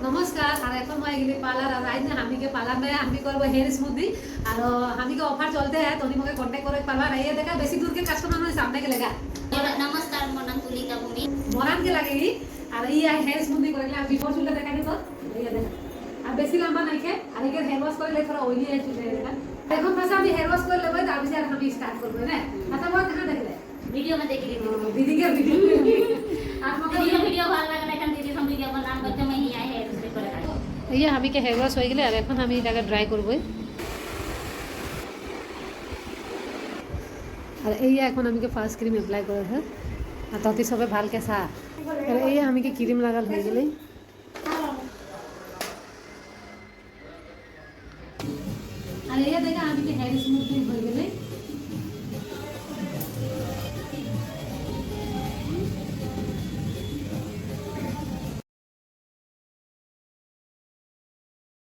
নমস্কার। আর এখন मैं गेली पार्लर और आज ना हमी के पार्लर में हमी करबो हेयर स्मूथी और हमी के ऑफर चलते हैं तो मगे कांटेक्ट करो पार्लर ये देखा बेसी दूर के कस्टमर ने सामने के लगा नमस्कार मोर नाम तुलिका भूमि मोरान के लगेगी और ये हेयर स्मूथी करले आप बिफोर चुले देखा तो ये देखा আর বেশি লম্বা নাই কে আর এর হেয়ার ওয়াশ করলে थोड़ा ऑयली है चुले देखा এখন बस अभी हेयर वॉश कर लेबे तब से हम स्टार्ट करबे ना मतलब वो कहां देखले वीडियो में देख ली दीदी के वीडियो आप मगर दीदी का वीडियो ভালো লাগে না কারণ दीदी हम वीडियो बनान करते मैं ही आए है दूसरे করে ये हमी के हेयर वॉश हो गए और এখন আমি এটাকে ড্রাই করব আর এই এখন আমি के ফার্স্ট ক্রিম অ্যাপ্লাই করে है আর ততি সবে ভালকে সা আর এই আমি के ক্রিম লাগাল হয়ে গেলে আর এই দেখা আমি के हेयर स्मूथनिंग হয়ে